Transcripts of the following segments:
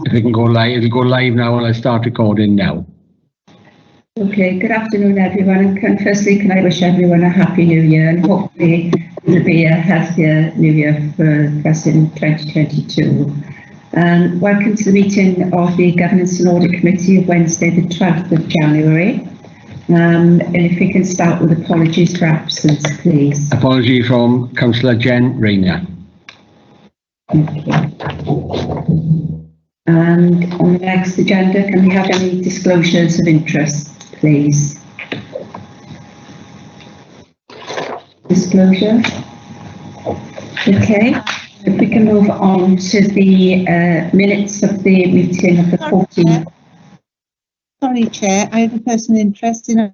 if it can go live, it'll go live now and I'll start recording now. Okay, good afternoon everyone, and firstly can I wish everyone a happy new year, and hopefully it'll be a healthier new year for us in 2022. Welcome to the meeting of the Governance and Audit Committee of Wednesday the 12th of January. And if we can start with apologies for absence, please. Apology from Councillor Jen Rayner. Thank you. And on the next agenda, can we have any disclosures of interest, please? Disclosure? Okay. If we can move on to the minutes of the meeting of the 14th. Sorry, Chair, I have a personal interest in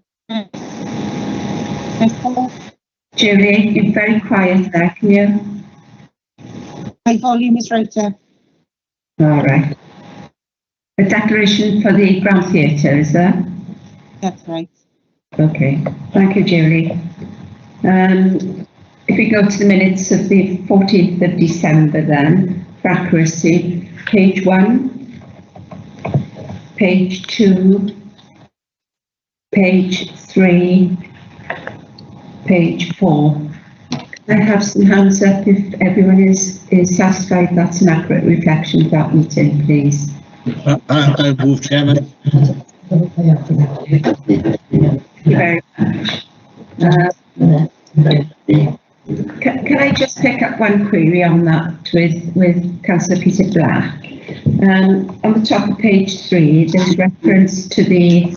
Julie, you're very quiet there, can you? My volume is right there. All right. A declaration for the Grand Theatre, is there? That's right. Okay, thank you, Julie. If we go to the minutes of the 14th of December then, for accuracy, page 1, page 2, page 3, page 4. I have some hands up if everyone is satisfied that's an accurate reflection of that meeting, please. I move, Chairman. Thank you very much. Can I just pick up one query on that with Councillor Peter Black? On the top of page 3, there's reference to the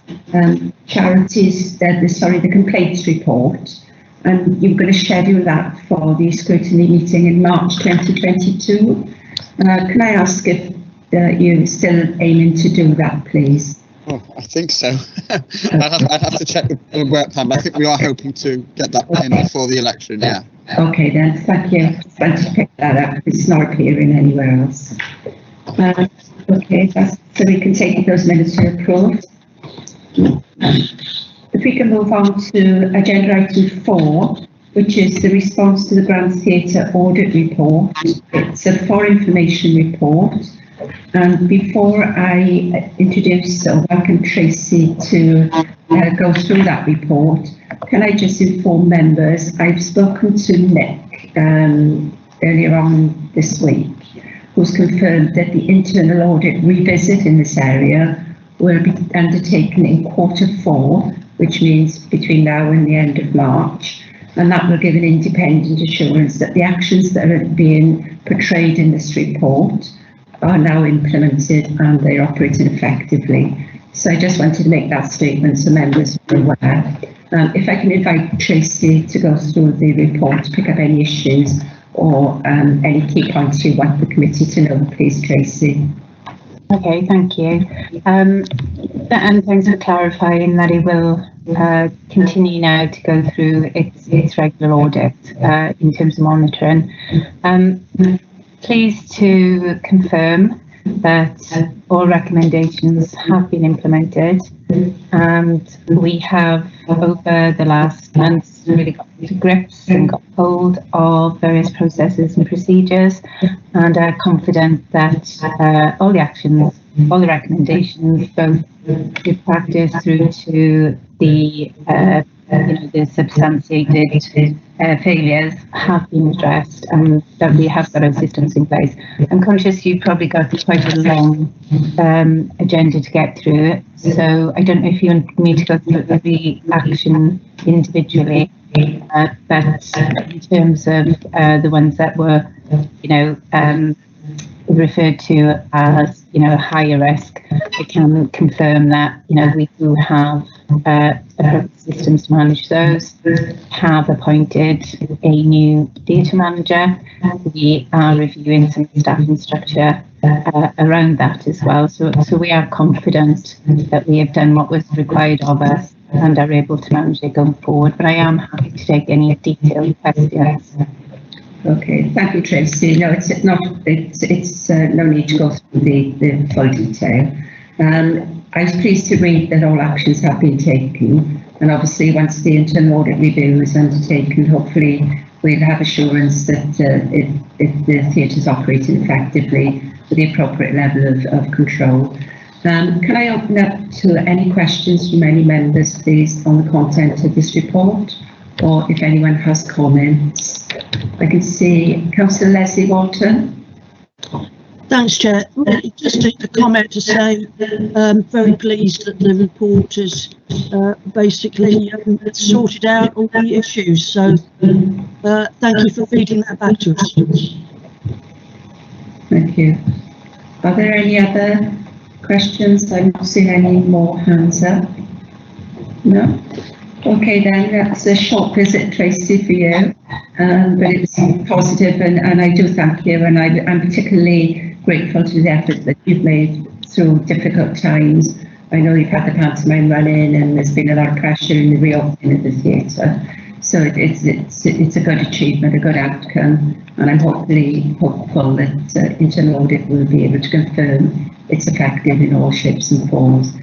charities, the complaints report, and you're going to schedule that for the scrutiny meeting in March 2022. Can I ask if you're still aiming to do that, please? Oh, I think so. I'd have to check the work plan, but I think we are hoping to get that in before the election, yeah. Okay then, thank you. Just wanted to pick that up. It's not appearing anywhere else. Okay, so we can take those minutes to approve. If we can move on to agenda item 4, which is the response to the Grand Theatre audit report. It's a for information report. And before I introduce or welcome Tracy to go through that report, can I just inform members, I've spoken to Nick earlier on this week, who's confirmed that the internal audit revisit in this area will be undertaken in Q4, which means between now and the end of March. And that will give an independent assurance that the actions that are being portrayed in this report are now implemented and they're operating effectively. So I just wanted to make that statement so members are aware. If I can invite Tracy to go through the report, to pick up any issues or any key points you want the committee to know, please, Tracy. Okay, thank you. And thanks for clarifying that it will continue now to go through its regular audit in terms of monitoring. Pleased to confirm that all recommendations have been implemented, and we have over the last months really got to grips and got hold of various processes and procedures, and are confident that all the actions, all the recommendations, both good practice through to the the substantiated failures have been addressed, and that we have got our systems in place. I'm conscious you've probably got quite a long agenda to get through, so I don't know if you want me to go through every action individually, but in terms of the ones that were, referred to as, higher risk, I can confirm that, we do have systems to manage those, have appointed a new data manager. We are reviewing some staffing structure around that as well. So we are confident that we have done what was required of us and are able to manage it going forward. But I am happy to take any detailed questions. Okay, thank you, Tracy. No, it's no need to go through the full detail. I was pleased to read that all actions have been taken, and obviously once the internal audit review is undertaken, hopefully we'll have assurance that if the theatre is operating effectively with the appropriate level of control. Can I open up to any questions from any members, please, on the content of this report, or if anyone has comments? I can see Councillor Leslie Walton. Thanks, Chair. Just a comment to say, very pleased that the report has basically sorted out all the issues. So thank you for feeding that back to us. Thank you. Are there any other questions? I'm not seeing any more hands up. No? Okay, then that's a short visit, Tracy, for you. But it's positive, and I do thank you, and I'm particularly grateful to the effort that you've made through difficult times. I know you've had the pantomime running, and there's been a lot of pressure in the reopening of the theatre. So it's a good achievement, a good outcome, and I'm hopeful that internal audit will be able to confirm it's effective in all shapes and forms.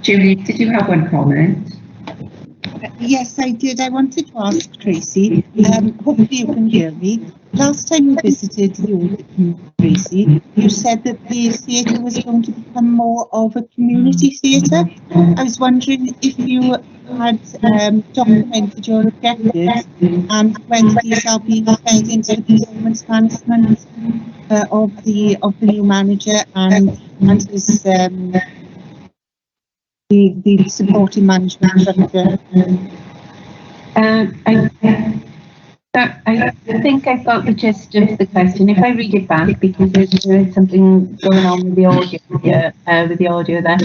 Julie, did you have one comment? Yes, I did. I wanted to ask Tracy, hopefully you can hear me. Last time you visited the audit room, Tracy, you said that the theatre was going to become more of a community theatre. I was wondering if you had documented your objectives and when these are being fed into the performance management of the new manager and his the supporting management structure. I think I've got the gist of the question. If I read it back, because there's something going on with the audio here, there.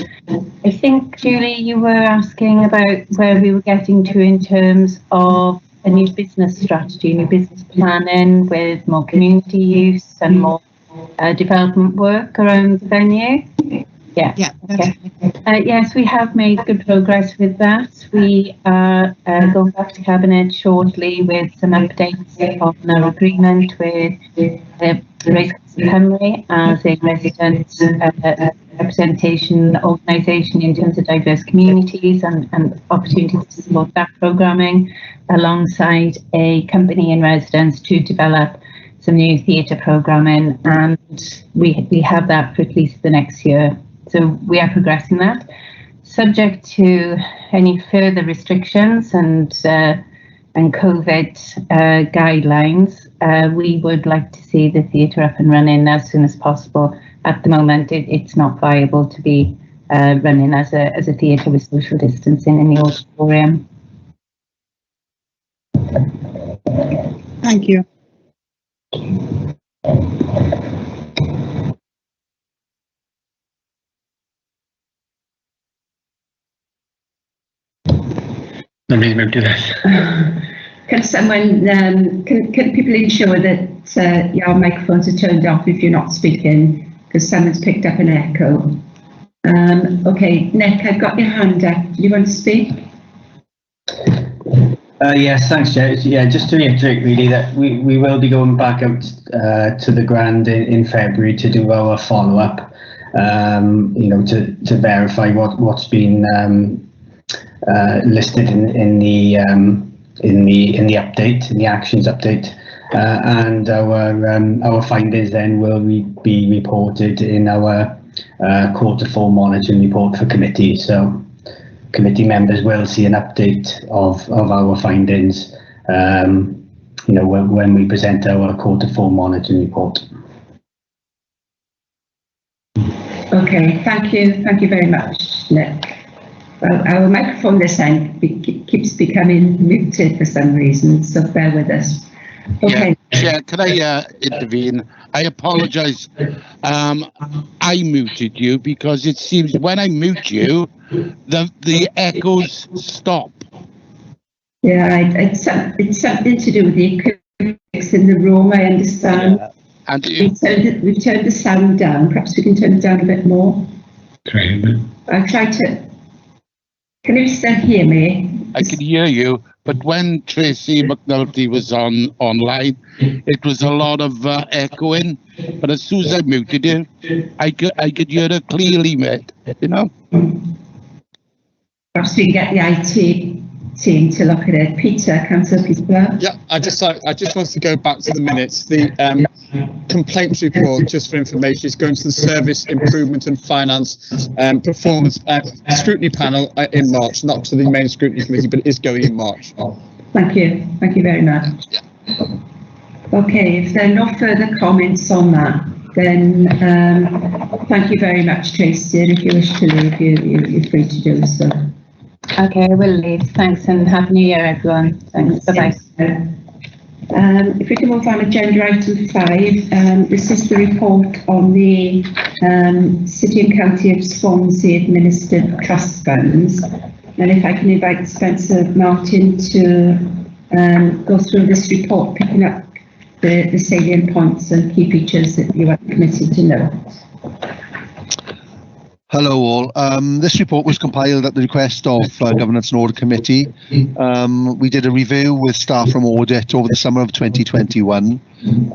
I think, Julie, you were asking about where we were getting to in terms of a new business strategy, new business planning with more community use and more development work around the venue. Yeah. Okay. Yes, we have made good progress with that. We are going back to Cabinet shortly with some updates on our agreement with Race Cymru as a resident representation organisation in terms of diverse communities and opportunities to support that programming alongside a company in residence to develop some new theatre programming, and we have that for at least the next year. So we are progressing that, subject to any further restrictions and COVID guidelines. We would like to see the theatre up and running as soon as possible. At the moment, it's not viable to be running as a theatre with social distancing in the auditorium. Thank you. Let me move to this. Can someone, can people ensure that your microphones are turned off if you're not speaking, because someone's picked up an echo. Okay, Nick, I've got your hand up. Do you want to speak? Yes, thanks, Chair. Yeah, just to reiterate really that we will be going back out to the Grand in February to do our follow-up, you know, to verify what's been listed in the update, in the actions update, and our findings then will be reported in our Q4 monitoring report for committee. So committee members will see an update of our findings, you know, when we present our Q4 monitoring report. Okay, thank you very much, Nick. Well, our microphone this end keeps becoming muted for some reason, so bear with us. Okay. Yeah, Chair, can I intervene? I apologise. I muted you because it seems when I mute you, the echoes stop. Yeah, it's something to do with the acoustics in the room, I understand. Yeah. And we've turned the sound down. Perhaps we can turn it down a bit more. I'll try to. Can you still hear me? I can hear you, but when Tracy McNulty was online, it was a lot of echoing. But as soon as I muted you, I could hear it clearly, mate. You know. Perhaps we can get the IT team to look at it. Peter, Councillor Peter. Yeah, I just want to go back to the minutes. complaints report, just for information, is going to the Service Improvement and Finance Performance Scrutiny Panel in March, not to the main Scrutiny Committee, but it is going in March. Thank you very much. Yeah. Okay, if there are no further comments on that, then thank you very much, Tracy. And if you wish to leave, you're free to do so. Okay, I will leave. Thanks and Happy New Year, everyone. Thanks. Bye-bye. If we can move on to agenda item 5, this is the report on the City and County of Swansea administered trust funds. And if I can invite Spencer Martin to go through this report, picking up the salient points and key features that you are committed to know. Hello all. This report was compiled at the request of Governance and Audit Committee. We did a review with staff from Audit over the summer of 2021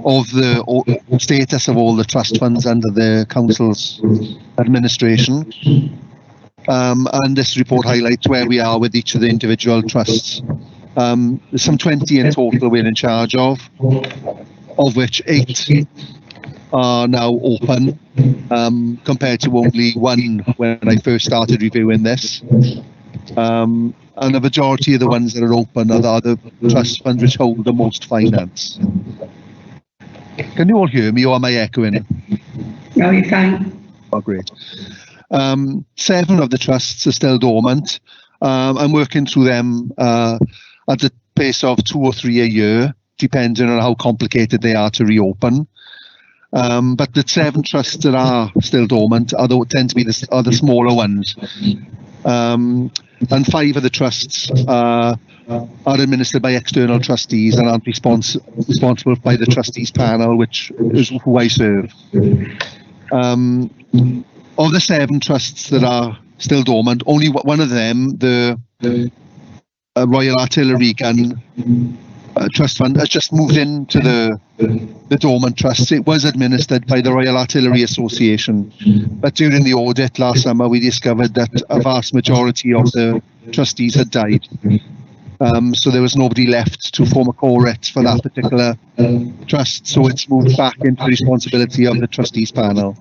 of the status of all the trust funds under the Council's administration. And this report highlights where we are with each of the individual trusts. There's some 20 in total we're in charge of which 8 are now open, compared to only 1 when I first started reviewing this. And the majority of the ones that are open are the trust funds which hold the most finance. Can you all hear me, or am I echoing? No, you're fine. Oh, great. 7 of the trusts are still dormant. I'm working through them at the pace of 2 or 3 a year, depending on how complicated they are to reopen. But the 7 trusts that are still dormant tend to be the smaller ones. And 5 of the trusts are administered by external trustees and aren't responsible by the trustees panel, which is who I serve. Of the 7 trusts that are still dormant, only one of them, the Royal Artillery Gun Trust Fund, has just moved into the dormant trust. It was administered by the Royal Artillery Association, but during the audit last summer we discovered that a vast majority of the trustees had died. So there was nobody left to form a co-ret for that particular trust, so it's moved back into the responsibility of the trustees panel.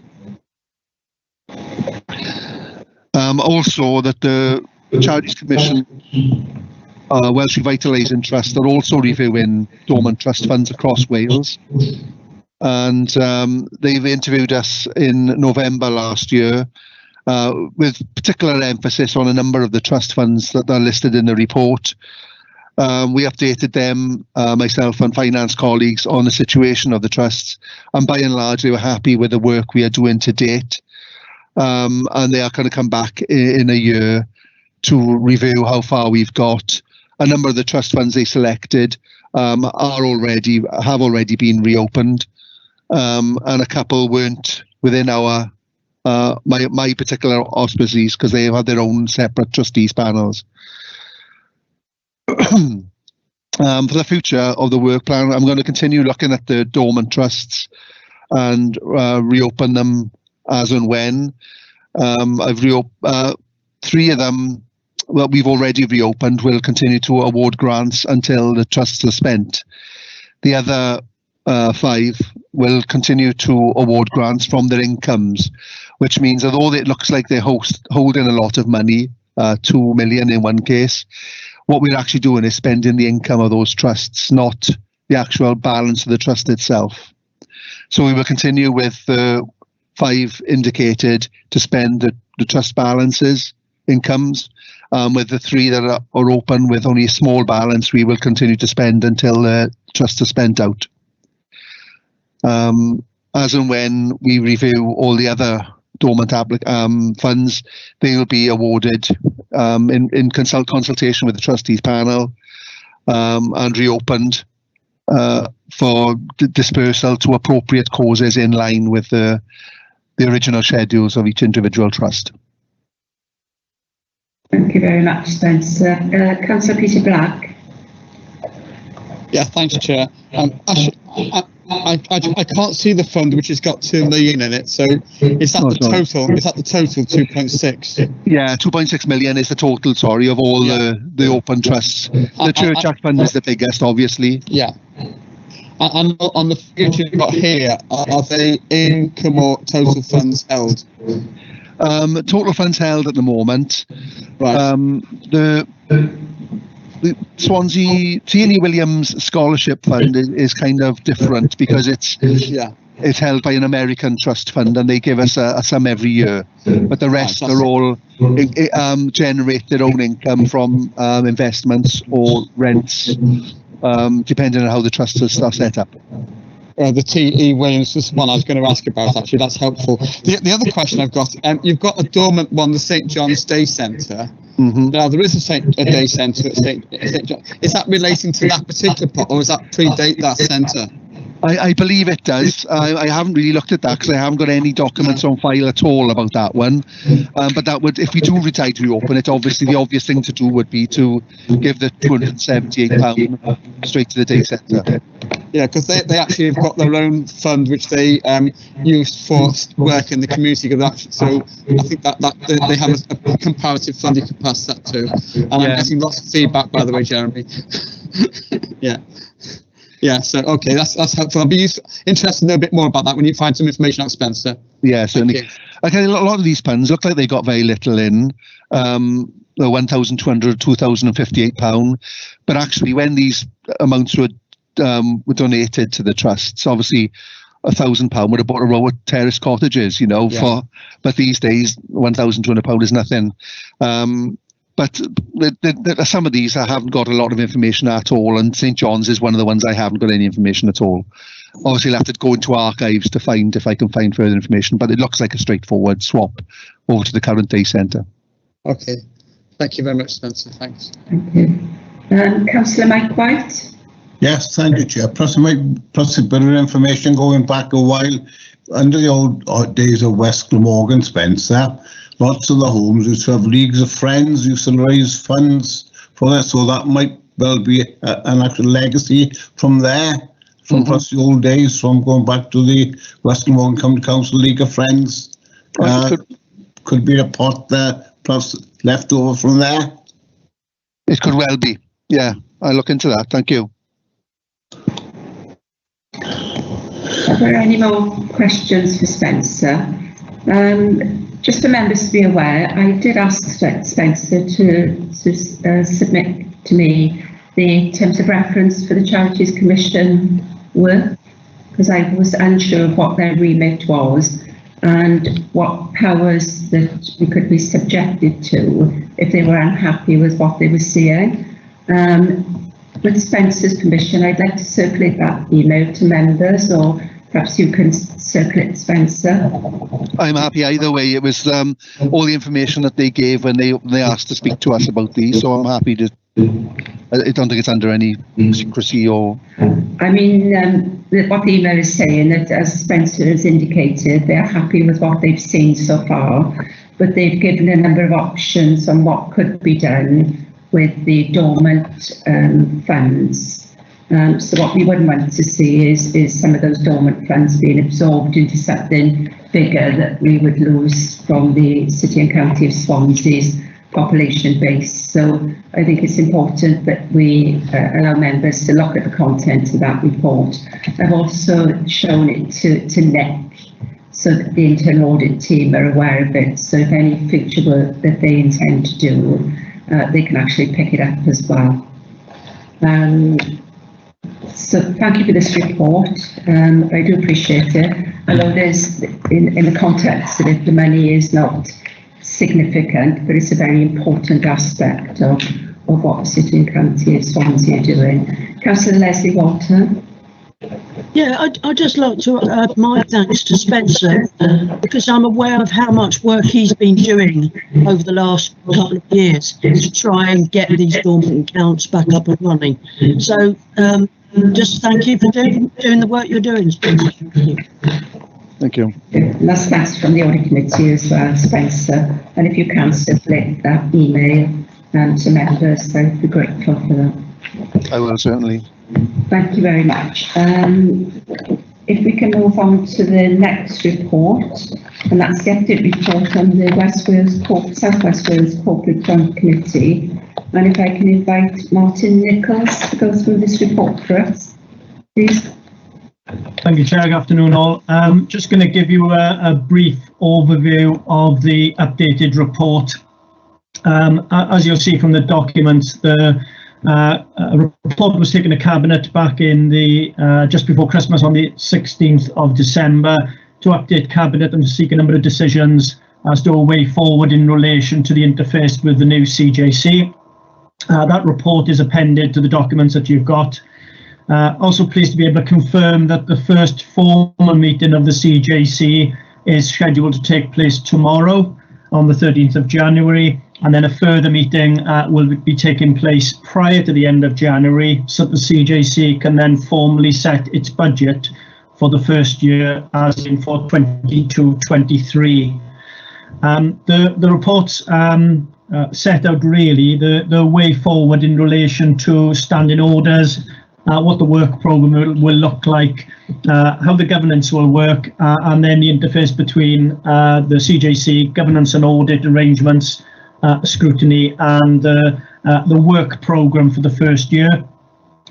Also, that the Charities Commission, Welsh Revitalising Trust, are also reviewing dormant trust funds across Wales, and they've interviewed us in November last year with particular emphasis on a number of the trust funds that are listed in the report. We updated them, myself and finance colleagues, on the situation of the trusts, and by and large they were happy with the work we are doing to date. And they are going to come back in a year to review how far we've got. A number of the trust funds they selected have already been reopened, and a couple weren't within our my particular auspices because they have their own separate trustees panels. For the future of the work plan, I'm going to continue looking at the dormant trusts and reopen them as and when. I've 3 of them that we've already reopened will continue to award grants until the trusts are spent. The other 5 will continue to award grants from their incomes, which means although it looks like they're holding a lot of money, 2 million in one case, what we're actually doing is spending the income of those trusts, not the actual balance of the trust itself. So we will continue with the 5 indicated to spend the trust balances, incomes. With the 3 that are open with only a small balance, we will continue to spend until the trusts are spent out. As and when we review all the other dormant funds, they will be awarded in consultation with the trustees panel and reopened for dispersal to appropriate causes in line with the original schedules of each individual trust. Thank you very much, Spencer. Councillor Peter Black. Yeah, thanks, Chair. Actually, I can't see the fund which has got 2 million in it. So is that the total? Is that the total 2.6? Yeah, 2.6 million is the total. Sorry, of all the open trusts. The Church Act fund is the biggest, obviously. Yeah. And on the figures you've got here, are they income or total funds held? Total funds held at the moment. Right. The Swansea T&E Williams Scholarship Fund is kind of different because it's held by an American trust fund and they give us a sum every year. But the rest are all generate their own income from investments or rents, depending on how the trusts are set up. The T.E. Williams was one I was going to ask about, actually. That's helpful. The other question I've got, you've got a dormant one, the St John's Day Centre. Mm-hmm. Now, there is a day centre at St John. Is that relating to that particular pot, or does that predate that centre? I believe it does. I haven't really looked at that because I haven't got any documents on file at all about that one. But that would, if we do decide to reopen it, obviously the obvious thing to do would be to give the £278 straight to the day centre. Yeah, because they actually have got their own fund which they use for work in the community. So I think that they have a comparative fund you can pass that to. And I'm getting lots of feedback, by the way, Jeremy. Yeah, so okay, that's helpful. I'll be interested to know a bit more about that when you find some information out, Spencer. Yeah, certainly. Okay, a lot of these funds look like they got very little in, £1,200, £2,058, but actually when these amounts were donated to the trusts, obviously £1,000 would have bought a row of terrace cottages, but these days £1,200 is nothing. But some of these I haven't got a lot of information at all, and St John's is one of the ones I haven't got any information at all. Obviously, I'll have to go into archives to find if I can find further information, but it looks like a straightforward swap over to the current day centre. Okay. Thank you very much, Spencer. Thanks. Thank you. Councillor Mike White? Yes, thank you, Chair. Plus a bit of information going back a while. Under the old days of West Glamorgan, Spencer, lots of the homes used to have leagues of friends, used to raise funds for that, so that might well be an actual legacy from there, from plus the old days, from going back to the West Glamorgan County Council League of Friends. Could be a pot there, plus left over from there. It could well be. Yeah, I'll look into that. Thank you. Are there any more questions for Spencer? Just for members to be aware, I did ask Spencer to submit to me the terms of reference for the Charities Commission work, because I was unsure of what their remit was and what powers that we could be subjected to if they were unhappy with what they were seeing. With Spencer's permission, I'd like to circulate that email to members, or perhaps you can circulate, Spencer. I'm happy either way. It was all the information that they gave when they asked to speak to us about these, so I'm happy to. I don't think it's under any secrecy or. I mean, what the email is saying that, as Spencer has indicated, they're happy with what they've seen so far, but they've given a number of options on what could be done with the dormant funds. So what we wouldn't want to see is some of those dormant funds being absorbed into something bigger that we would lose from the City and County of Swansea's population base. So I think it's important that we allow members to look at the content of that report. I've also shown it to Nick, so that the internal audit team are aware of it. So if any future work that they intend to do, they can actually pick it up as well. So thank you for this report. I do appreciate it. I know there's, in the context of it, the money is not significant, but it's a very important aspect of what the City and County of Swansea are doing. Councillor Leslie Walter. Yeah, I'd just like to add my thanks to Spencer, because I'm aware of how much work he's been doing over the last couple of years to try and get these dormant accounts back up and running. So just thank you for doing the work you're doing, Spencer. Thank you. And that's thanks from the Audit Committee as well, Spencer. And if you can circulate that email to members, I'd be grateful for that. I will, certainly. Thank you very much. If we can move on to the next report, and that's the update report on the South West Wales Corporate Joint Committee. And if I can invite Martin Nichols to go through this report for us, please. Thank you, Chair. Good afternoon, all. Just going to give you a brief overview of the updated report. As you'll see from the documents, the report was taken to Cabinet back in the just before Christmas on the 16th of December to update Cabinet and to seek a number of decisions as to a way forward in relation to the interface with the new CJC. That report is appended to the documents that you've got. Also pleased to be able to confirm that the first formal meeting of the CJC is scheduled to take place tomorrow on the 13th of January, and then a further meeting will be taking place prior to the end of January, so that the CJC can then formally set its budget for the first year, as in for 22-23. The reports set out really the way forward in relation to standing orders, what the work programme will look like, how the governance will work, and then the interface between the CJC, governance and audit arrangements, scrutiny, and the work programme for the first year.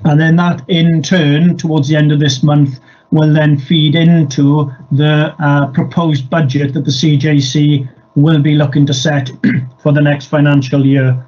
And then that in turn, towards the end of this month, will then feed into the proposed budget that the CJC will be looking to set for the next financial year.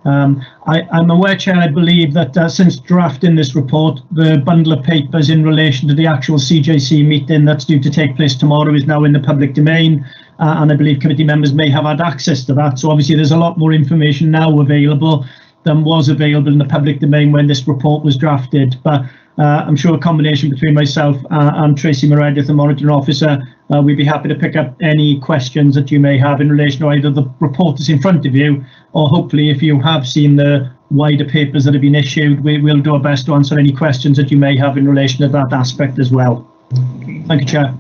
I'm aware, Chair, I believe that since drafting this report, the bundle of papers in relation to the actual CJC meeting that's due to take place tomorrow is now in the public domain, and I believe committee members may have had access to that. So obviously there's a lot more information now available than was available in the public domain when this report was drafted. But I'm sure a combination between myself and Tracy Meredith, the monitoring officer, we'd be happy to pick up any questions that you may have in relation to either the report that's in front of you, or hopefully if you have seen the wider papers that have been issued, we'll do our best to answer any questions that you may have in relation to that aspect as well. Thank you, Chair.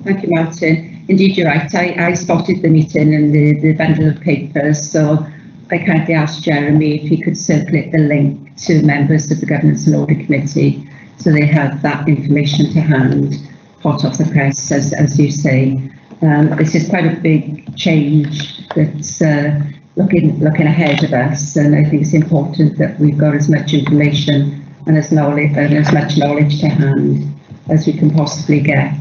Thank you, Martin. Indeed, you're right. I spotted the meeting and the bundle of papers, so I kindly asked Jeremy if he could circulate the link to members of the Governance and Audit Committee so they have that information to hand, hot off the press, as you say. This is quite a big change that's looking ahead of us, and I think it's important that we've got as much information and as much knowledge to hand as we can possibly get.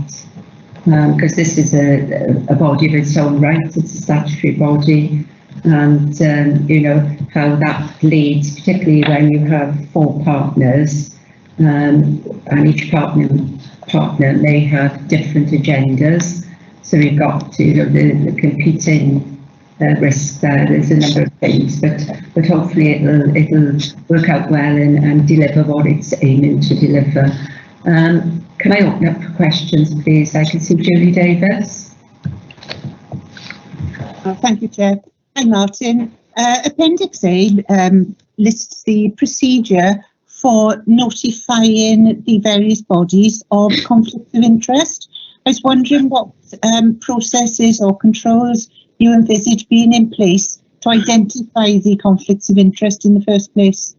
Because this is a body of its own right, it's a statutory body, and you know how that leads, particularly when you have 4 partners, and each partner may have different agendas. So we've got the competing risks there. There's a number of things, but hopefully it'll work out well and deliver what it's aiming to deliver. Can I open up for questions, please? I can see Julie Davis. Thank you, Chair. Hi, Martin. Appendix A lists the procedure for notifying the various bodies of conflicts of interest. I was wondering what processes or controls you envisage being in place to identify the conflicts of interest in the first place.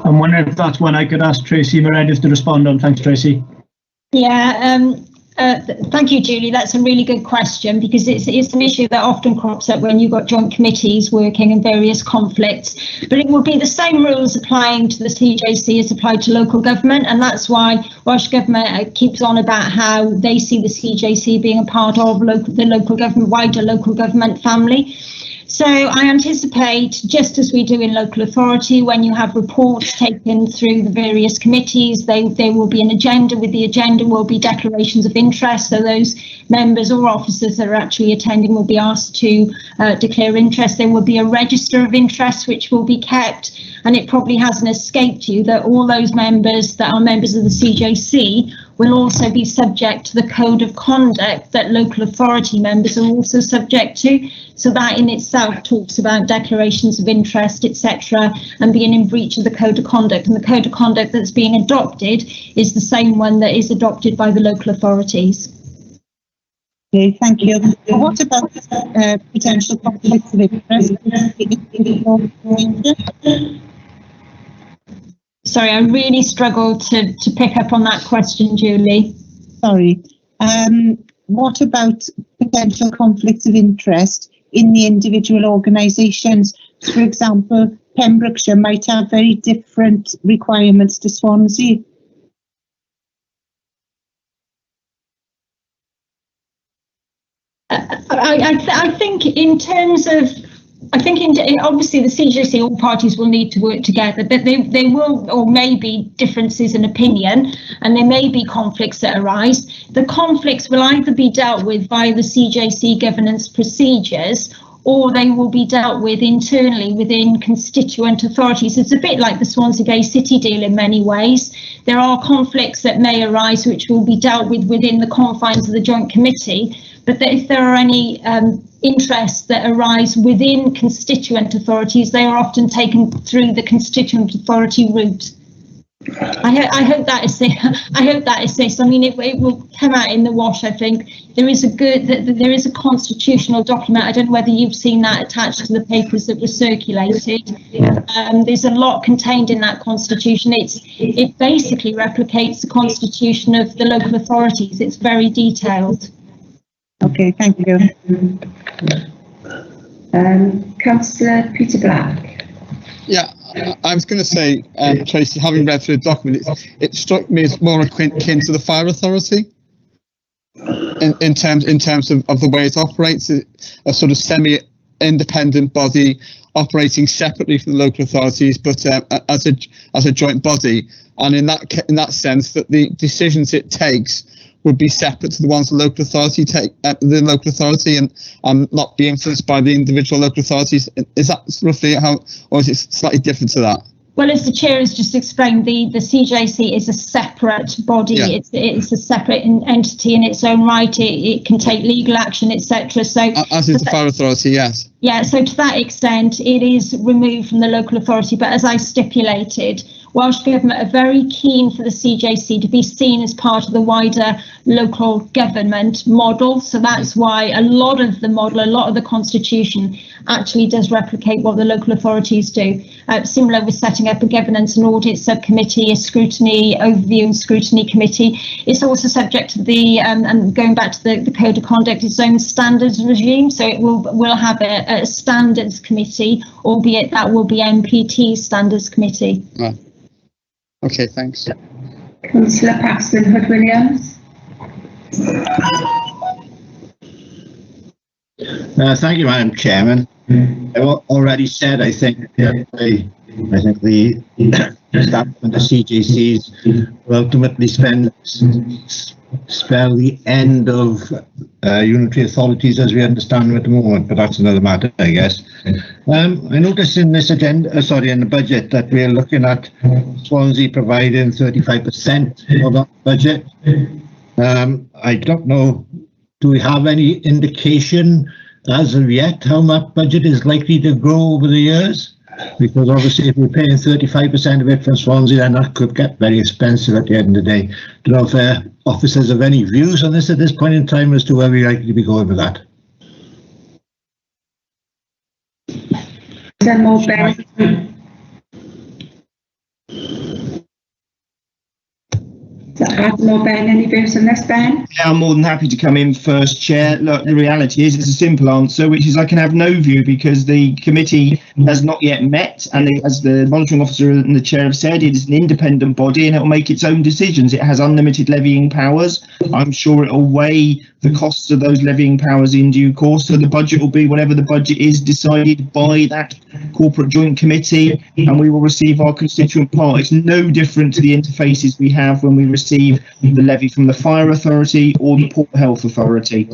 I'm wondering if that's one I could ask Tracy Meredith to respond on. Thanks, Tracy. Yeah, thank you, Julie. That's a really good question, because it's an issue that often crops up when you've got joint committees working in various conflicts. But it will be the same rules applying to the CJC as applied to local government, and that's why Welsh Government keeps on about how they see the CJC being a part of the local government, wider local government family. So I anticipate, just as we do in local authority, when you have reports taken through the various committees, there will be an agenda. With the agenda will be declarations of interest. So those members or officers that are actually attending will be asked to declare interest. There will be a register of interest which will be kept. And it probably hasn't escaped you that all those members that are members of the CJC will also be subject to the code of conduct that local authority members are also subject to. So that in itself talks about declarations of interest, etc., and being in breach of the code of conduct. And the code of conduct that's being adopted is the same one that is adopted by the local authorities. Okay, thank you. What about potential conflicts of interest? Sorry, I really struggled to pick up on that question, Julie. Sorry. What about potential conflicts of interest in the individual organisations? For example, Pembrokeshire might have very different requirements to Swansea. I think in terms of, obviously the CJC, all parties will need to work together, but there will or may be differences in opinion, and there may be conflicts that arise. The conflicts will either be dealt with via the CJC governance procedures, or they will be dealt with internally within constituent authorities. It's a bit like the Swansea Bay City deal in many ways. There are conflicts that may arise which will be dealt with within the confines of the Joint Committee, but if there are any interests that arise within constituent authorities, they are often taken through the constituent authority route. I hope that assists. I mean, it will come out in the wash. I think there is a constitutional document. I don't know whether you've seen that attached to the papers that were circulated. There's a lot contained in that constitution. It basically replicates the constitution of the local authorities. It's very detailed. Okay, thank you. Councillor Peter Black. Yeah, I was going to say, Tracy, having read through the document, it struck me as more akin to the fire authority in terms of the way it operates, a sort of semi-independent body operating separately from the local authorities, but as a joint body, and in that sense, that the decisions it takes would be separate to the ones the local authority and not be influenced by the individual local authorities. Is that roughly how, or is it slightly different to that? Well, as the chair has just explained, the CJC is a separate body. Yeah. It's a separate entity in its own right. It can take legal action, etc. So, as is the fire authority, yes. Yeah. So to that extent, it is removed from the local authority. But as I stipulated, Welsh Government are very keen for the CJC to be seen as part of the wider local government model. So that's why a lot of the constitution actually does replicate what the local authorities do. Similar with setting up a governance and audit subcommittee, a scrutiny overview and scrutiny committee. It's also subject to the, and going back to the code of conduct, its own standards regime. So it will have a standards committee, albeit that will be MPT standards committee. Right. Okay, thanks. Councillor Paxton Hood-Williams. Thank you, Madam Chairman. I've already said, I think the establishment of CJCs will ultimately spell the end of unitary authorities as we understand them at the moment, but that's another matter, I guess. I noticed in this agenda, in the budget, that we're looking at Swansea providing 35% of that budget. I don't know, do we have any indication as of yet how that budget is likely to grow over the years? Because obviously if we're paying 35% of it from Swansea, then that could get very expensive at the end of the day. Don't know if officers have any views on this at this point in time as to where we're likely to be going with that. Is there more, Ben? Any views on this, Ben? Yeah, I'm more than happy to come in first, Chair. Look, the reality is it's a simple answer, which is I can have no view because the committee has not yet met, and as the monitoring officer and the chair have said, it is an independent body and it will make its own decisions. It has unlimited levying powers. I'm sure it will weigh the costs of those levying powers in due course, so the budget will be whatever the budget is decided by that corporate joint committee, and we will receive our constituent part. It's no different to the interfaces we have when we receive the levy from the Fire Authority or the Port Health Authority.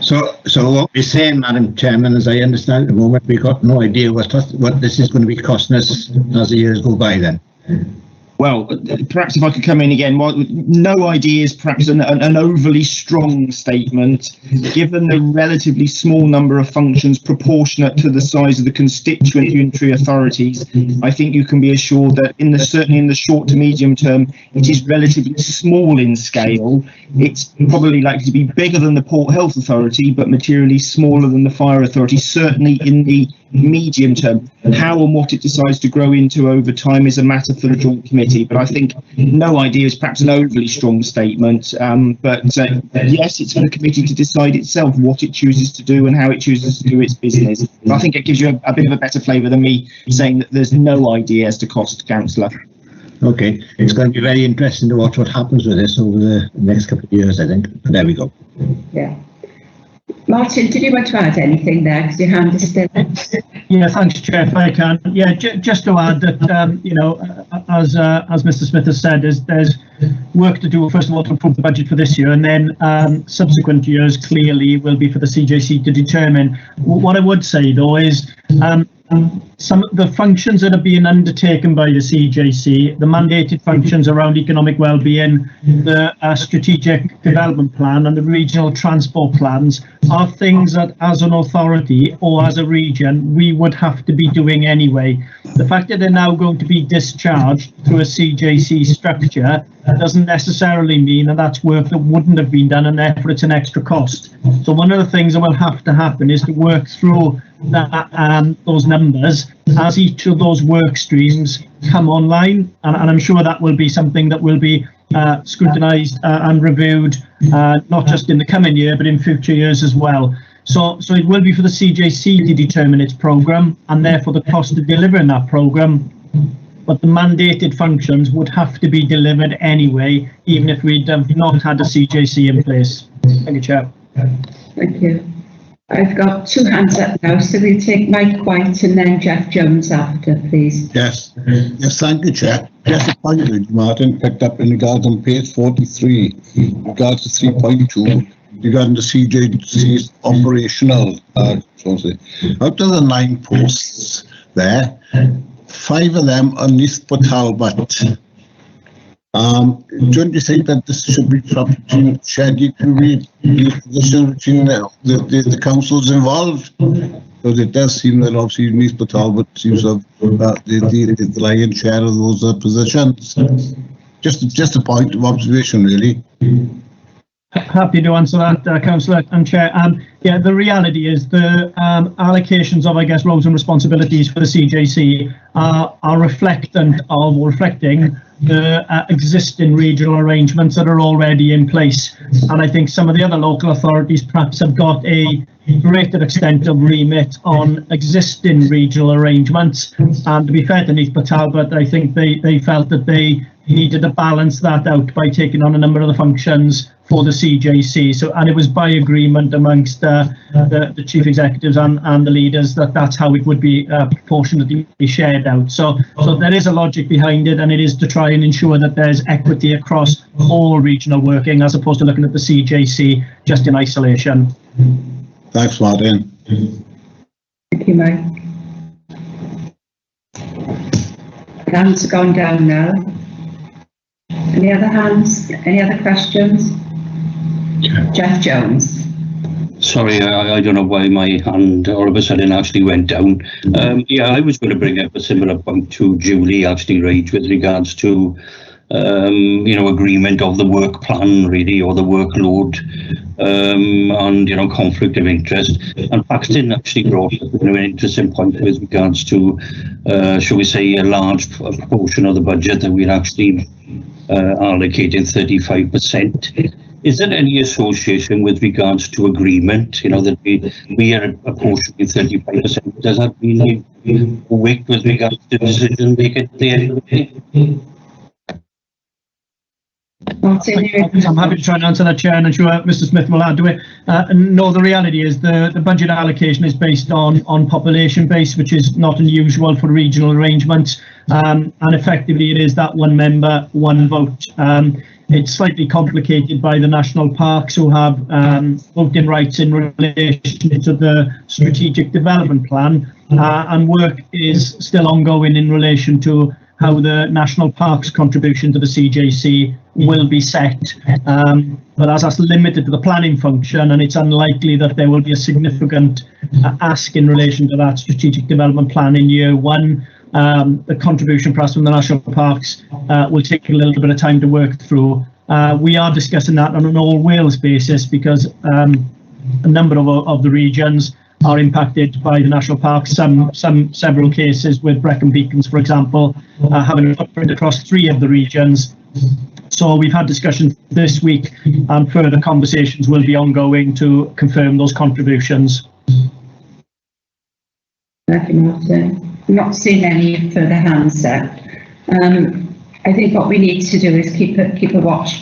So what we're saying, Madam Chairman, as I understand at the moment, we've got no idea what this is going to be costing us as the years go by then. Well, perhaps if I could come in again, no idea is perhaps an overly strong statement. Given the relatively small number of functions proportionate to the size of the constituent unitary authorities, I think you can be assured that certainly in the short to medium term, it is relatively small in scale. It's probably likely to be bigger than the Port Health Authority, but materially smaller than the Fire Authority, certainly in the medium term. How and what it decides to grow into over time is a matter for the joint committee, but I think no idea is perhaps an overly strong statement, but yes, it's for the committee to decide itself what it chooses to do and how it chooses to do its business. But I think it gives you a bit of a better flavour than me saying that there's no idea as to cost, Councillor. Okay, it's going to be very interesting to watch what happens with this over the next couple of years, I think. There we go. Yeah. Martin, did you want to add anything there? Because your hand is still. Yeah, thanks, Chair, if I can. Yeah, just to add that, you know, as Mr. Smith has said, there's work to do, first of all, to approve the budget for this year, and then subsequent years clearly will be for the CJC to determine. What I would say, though, is some of the functions that are being undertaken by the CJC, the mandated functions around economic well-being, the strategic development plan and the regional transport plans are things that as an authority or as a region we would have to be doing anyway. The fact that they're now going to be discharged through a CJC structure doesn't necessarily mean that that's work that wouldn't have been done and therefore it's an extra cost. So one of the things that will have to happen is to work through that, those numbers as each of those work streams come online, and I'm sure that will be something that will be scrutinised and reviewed not just in the coming year but in future years as well. So it will be for the CJC to determine its programme and therefore the cost of delivering that programme, but the mandated functions would have to be delivered anyway, even if we'd have not had a CJC in place. Thank you, Chair. Thank you. I've got two hands up now, so we'll take Mike White and then Jeff Jones after, please. Yes, thank you, Chair. Just a point which Martin picked up in regards on page 43, in regards to 3.2, regarding the CJC's operational, out of the 9 posts there, 5 of them are Neath Port Talbot. Don't you think that this should be properly shared equally position between the councils involved? Because it does seem that obviously Neath Port Talbot seems to have the lion's share of those positions. Just a point of observation, really. Happy to answer that, Councillor and Chair. Yeah, the reality is the allocations of, I guess, roles and responsibilities for the CJC are reflecting the existing regional arrangements that are already in place. And I think some of the other local authorities perhaps have got a greater extent of remit on existing regional arrangements. And to be fair to Neath Port Talbot, I think they felt that they needed to balance that out by taking on a number of the functions for the CJC. So, and it was by agreement amongst the chief executives and the leaders that that's how it would be proportionately shared out. So there is a logic behind it, and it is to try and ensure that there's equity across all regional working, as opposed to looking at the CJC just in isolation. Thanks, Martin. Thank you, Mike. Hands have gone down now. Any other hands? Any other questions? Jeff Jones. Sorry, I don't know why my hand all of a sudden actually went down. Yeah, I was going to bring up a similar point to Julie actually raised with regards to, agreement of the work plan really, or the workload, and, conflict of interest. And Paxton actually brought up an interesting point with regards to, shall we say, a large proportion of the budget that we're actually allocating 35%. Is there any association with regards to agreement, that we are apportioning 35%? Does that mean we weight with regards to decision making at the end of the day? I'm happy to try and answer that, Chair, and I'm sure Mr. Smith will add to it. No, the reality is the budget allocation is based on population base, which is not unusual for regional arrangements, and effectively it is that one member, one vote. It's slightly complicated by the national parks, who have voting rights in relation to the strategic development plan, and work is still ongoing in relation to how the national parks contribution to the CJC will be set. But as that's limited to the planning function, and it's unlikely that there will be a significant ask in relation to that strategic development plan in year one, the contribution perhaps from the national parks will take a little bit of time to work through. We are discussing that on an all Wales basis, because a number of the regions are impacted by the national parks. Several cases with Brecon Beacons, for example, having a footprint across 3 of the regions. So we've had discussions this week, and further conversations will be ongoing to confirm those contributions. Thank you, Martin. I'm not seeing any further hands up. I think what we need to do is keep a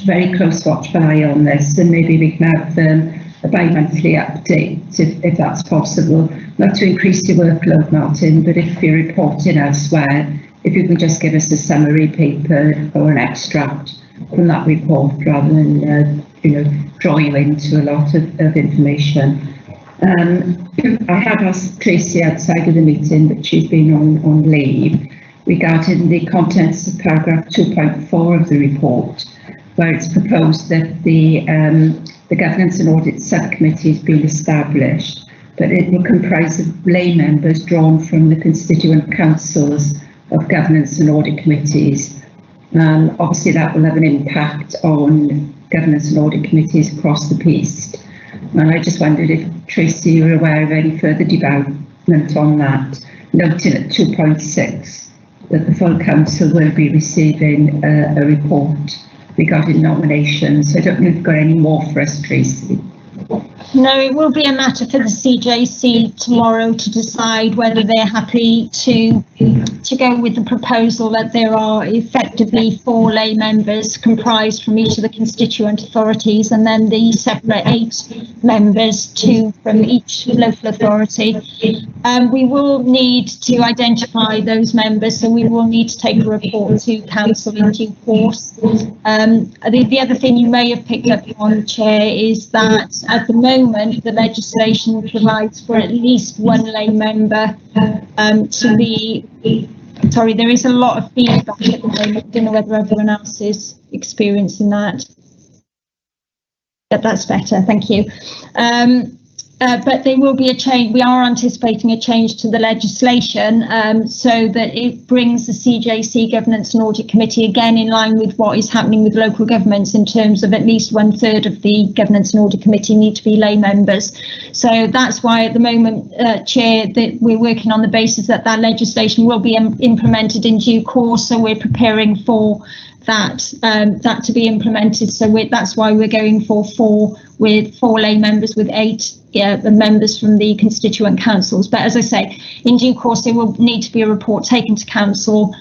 very close watchful eye on this, and maybe we can have a bi-monthly update if that's possible. Not to increase your workload, Martin, but if you're reporting elsewhere, if you can just give us a summary paper or an extract from that report rather than draw you into a lot of information. I had asked Tracy outside of the meeting, but she's been on leave, regarding the contents of paragraph 2.4 of the report, where it's proposed that the Governance and Audit Subcommittee has been established, but it will comprise of lay members drawn from the constituent councils of Governance and Audit Committees. Obviously that will have an impact on Governance and Audit Committees across the piece. And I just wondered if, Tracy, you were aware of any further development on that, noting at 2.6 that the full council will be receiving a report regarding nominations. I don't know if you've got any more for us, Tracy. No, it will be a matter for the CJC tomorrow to decide whether they're happy to go with the proposal that there are effectively 4 lay members comprised from each of the constituent authorities, and then the separate 8 members, 2 from each local authority. We will need to identify those members, so we will need to take a report to council in due course. The other thing you may have picked up on, Chair, is that at the moment the legislation provides for at least 1 lay member to be. Sorry, there is a lot of feedback at the moment. I don't know whether everyone else is experiencing that. But that's better, thank you. But there will be a change. We are anticipating a change to the legislation so that it brings the CJC Governance and Audit Committee again in line with what is happening with local governments in terms of at least 1/3 of the Governance and Audit Committee need to be lay members. So that's why at the moment, Chair, that we're working on the basis that that legislation will be implemented in due course. So we're preparing for that to be implemented. So that's why we're going for 4 lay members with 8 members from the constituent councils. But as I say, in due course, there will need to be a report taken to council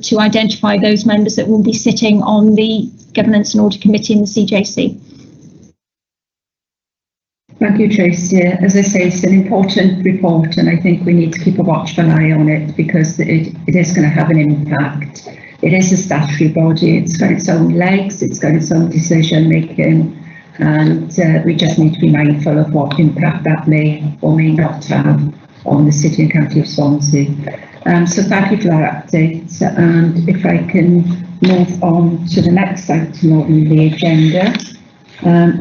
to identify those members that will be sitting on the Governance and Audit Committee in the CJC. Thank you, Tracy. As I say, it's an important report, and I think we need to keep a watchful eye on it because it is going to have an impact. It is a statutory body, it's got its own legs, it's got its own decision making, and we just need to be mindful of what impact that may or may not have on the City and County of Swansea. So thank you for that update, and if I can move on to the next item on the agenda,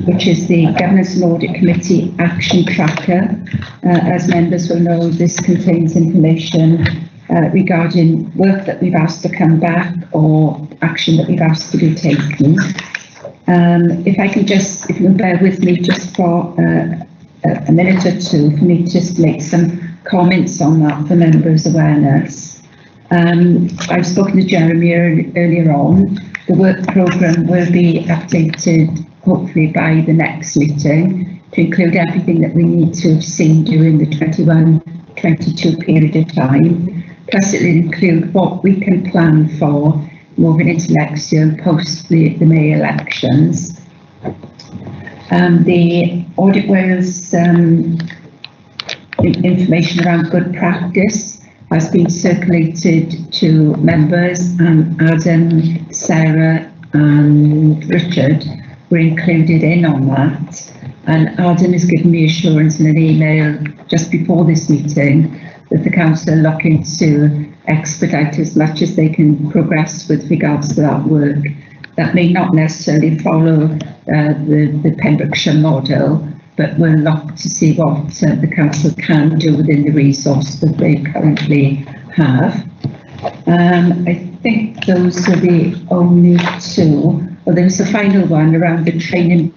which is the Governance and Audit Committee Action Tracker. As members will know, this contains information regarding work that we've asked to come back or action that we've asked to be taken. If you can bear with me just for a minute or two for me to just make some comments on that for members' awareness. I've spoken to Jeremy earlier on. The work programme will be updated hopefully by the next meeting to include everything that we need to have seen during the 21-22 period of time. Plus it will include what we can plan for moving into next year post the May elections. The Audit Wales information around good practice has been circulated to members, and Adam, Sarah and Richard were included in on that. And Adam has given me assurance in an email just before this meeting that the council are looking to expedite as much as they can progress with regards to that work. That may not necessarily follow the Pembrokeshire model, but we'll look to see what the council can do within the resource that they currently have. I think those are the only 2. Well, there was a final one around the training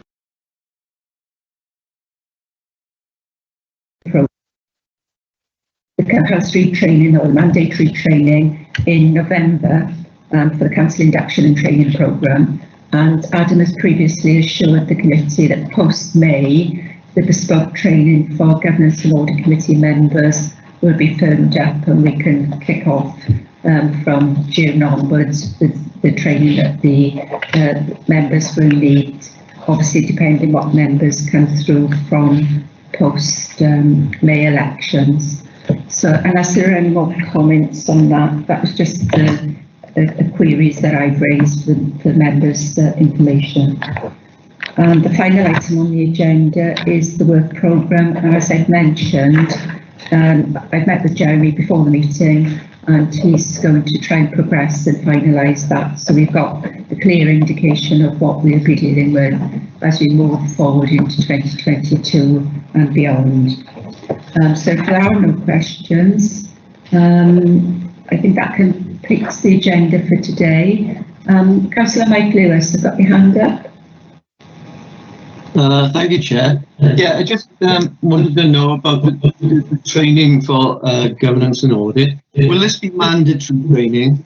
the compulsory training or mandatory training in November for the council induction and training programme. And Adam has previously assured the committee that post-May, the bespoke training for governance and audit committee members will be firmed up and we can kick off from June onwards with the training that the members will need, obviously depending what members come through from post-May elections. So unless there are any more comments on that, that was just the queries that I've raised for members' information. The final item on the agenda is the work programme. As I've mentioned, I've met with Jeremy before the meeting and he's going to try and progress and finalise that. So we've got a clear indication of what we'll be dealing with as we move forward into 2022 and beyond. So if there are no questions, I think that completes the agenda for today. Councillor Mike Lewis, have got your hand up? Thank you, Chair. Yeah, I just wanted to know about the training for governance and audit. Will this be mandatory training?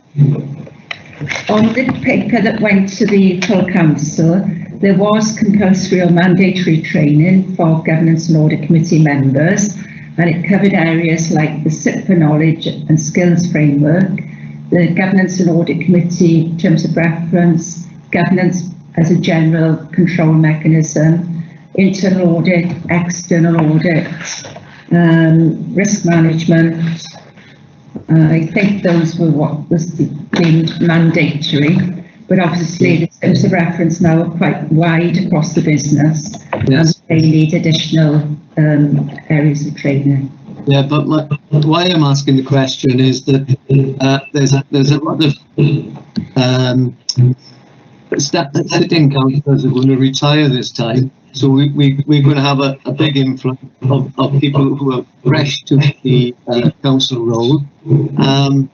On the paper that went to the full council, there was compulsory or mandatory training for governance and audit committee members, and it covered areas like the Sit for Knowledge and Skills Framework, the Governance and Audit Committee Terms of Reference, governance as a general control mechanism, internal audit, external audit, risk management. I think those were what was deemed mandatory, but obviously the terms of reference now are quite wide across the business. Yes. And they need additional areas of training. Yeah, but why I'm asking the question is that there's a lot of sitting councillors are going to retire this time, so we're going to have a big influx of people who are fresh to the council role, and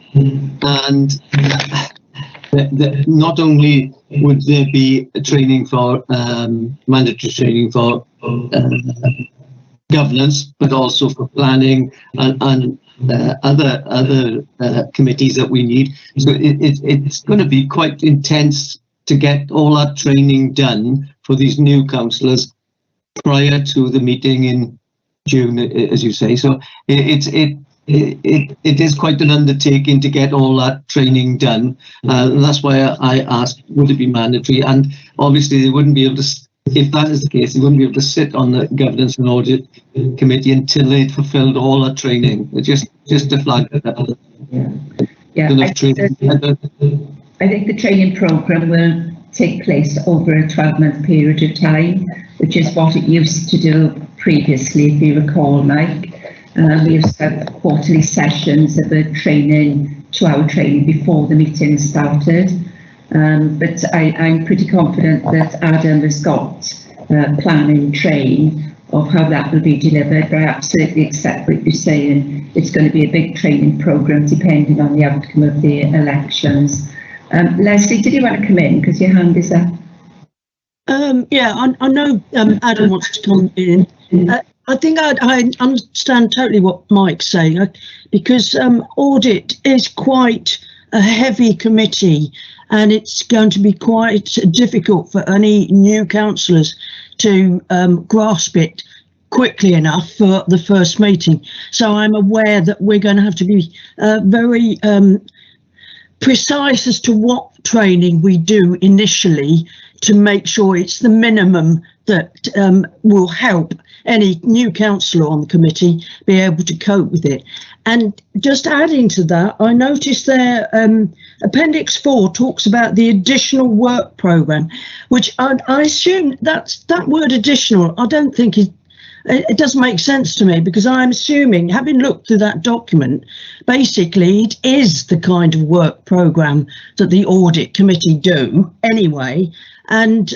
not only would there be a training for mandatory training for governance, but also for planning and other committees that we need. So it's going to be quite intense to get all that training done for these new councillors prior to the meeting in June, as you say. So it is quite an undertaking to get all that training done. And that's why I asked, would it be mandatory? And obviously they wouldn't be able to, if that is the case, they wouldn't be able to sit on the governance and audit committee until they'd fulfilled all that training. Just to flag that. Yeah. I think the training programme will take place over a 12-month period of time, which is what it used to do previously, if you recall, Mike. We used to have quarterly sessions of a training, 2-hour training before the meeting started. But I'm pretty confident that Adam has got a plan in train of how that will be delivered. But I absolutely accept what you're saying. It's going to be a big training programme depending on the outcome of the elections. Leslie, did you want to come in because your hand is up? Yeah, I know Adam wants to come in. I think I understand totally what Mike's saying, because audit is quite a heavy committee and it's going to be quite difficult for any new councillors to grasp it quickly enough for the first meeting. So I'm aware that we're going to have to be very precise as to what training we do initially to make sure it's the minimum that will help any new councillor on the committee be able to cope with it. And just adding to that, I noticed there Appendix 4 talks about the additional work programme, which I assume that word additional, I don't think it doesn't make sense to me, because I'm assuming, having looked through that document, basically it is the kind of work programme that the audit committee do anyway. And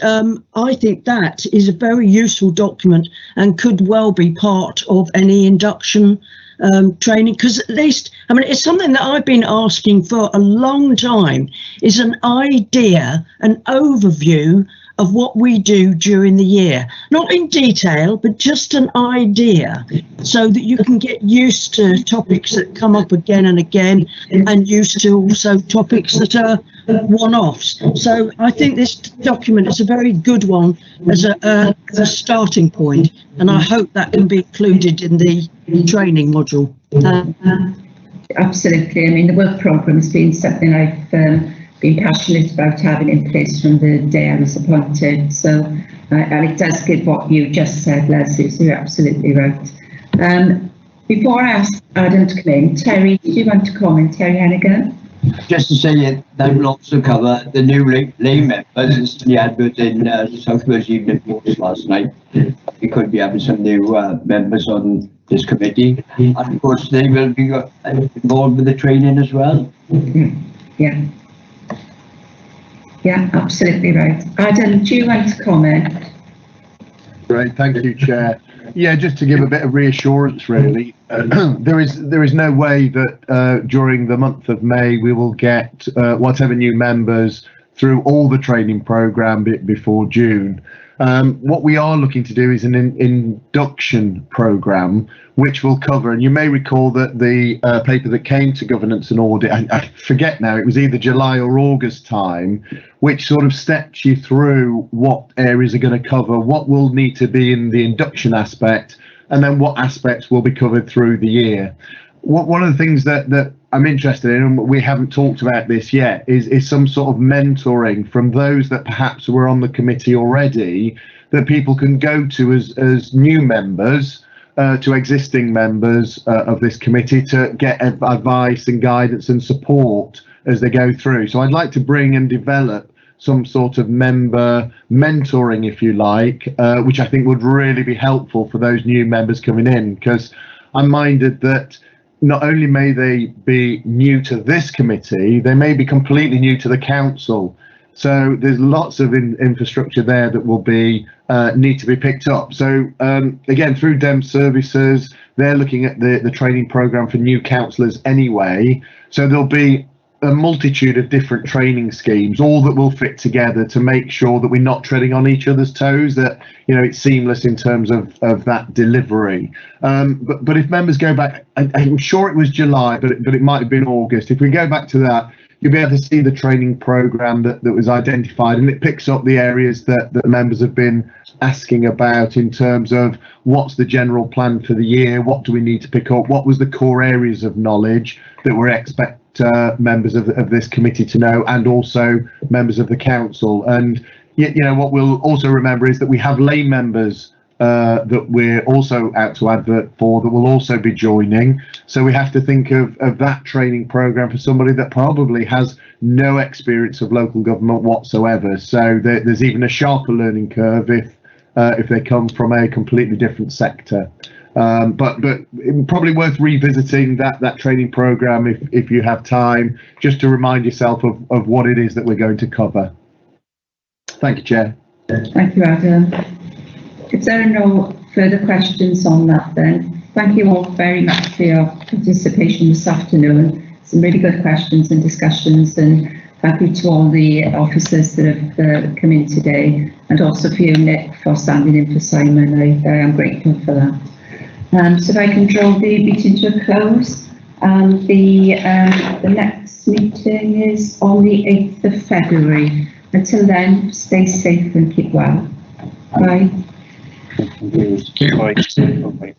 I think that is a very useful document and could well be part of any induction training, because at least, I mean, it's something that I've been asking for a long time, is an idea, an overview of what we do during the year. Not in detail, but just an idea, so that you can get used to topics that come up again and again, and used to also topics that are one-offs. So I think this document is a very good one as a starting point, and I hope that can be included in the training module. Absolutely. I mean, the work programme has been something I've been passionate about having in place from the day I was appointed. So, and it does give what you just said, Leslie, so you're absolutely right. Before I ask Adam to come in, Terry, do you want to comment? Terry Hennigan? Just to say that will also cover the new lay members. The advert in South Wales Evening Post last night. We could be having some new members on this committee, and of course they will be involved with the training as well. Yeah. Yeah, absolutely right. Adam, do you want to comment? Great, thank you, Chair. Yeah, just to give a bit of reassurance, really. There is no way that during the month of May we will get whatever new members through all the training programme before June. What we are looking to do is an induction programme which will cover, and you may recall that the paper that came to Governance and Audit, I forget now, it was either July or August time, which sort of steps you through what areas are going to cover, what will need to be in the induction aspect, and then what aspects will be covered through the year. One of the things that I'm interested in, and we haven't talked about this yet, is some sort of mentoring from those that perhaps were on the committee already, that people can go to as new members, to existing members of this committee, to get advice and guidance and support as they go through. So I'd like to bring and develop some sort of member mentoring, if you like, which I think would really be helpful for those new members coming in, because I'm minded that not only may they be new to this committee, they may be completely new to the council. So there's lots of infrastructure there that will be need to be picked up. So again, through DEM services, they're looking at the training programme for new councillors anyway. So there'll be a multitude of different training schemes, all that will fit together to make sure that we're not treading on each other's toes, that, you know, it's seamless in terms of that delivery. But if members go back, I'm sure it was July, but it might have been August. If we go back to that, you'll be able to see the training programme that was identified, and it picks up the areas that members have been asking about in terms of what's the general plan for the year, what do we need to pick up, what was the core areas of knowledge that we expect members of this committee to know, and also members of the council. And you know, what we'll also remember is that we have lay members that we're also out to advert for, that will also be joining. So we have to think of that training programme for somebody that probably has no experience of local government whatsoever. So there's even a sharper learning curve if they come from a completely different sector. But probably worth revisiting that training programme if you have time, just to remind yourself of what it is that we're going to cover. Thank you, Chair. Thank you, Adam. If there are no further questions on that, then thank you all very much for your participation this afternoon. Some really good questions and discussions, and thank you to all the officers that have come in today, and also for you, Nick, for standing in for Simon. I am grateful for that. So if I can draw the meeting to a close, and the next meeting is on the 8th of February. Until then, stay safe and keep well. Bye. Thank you.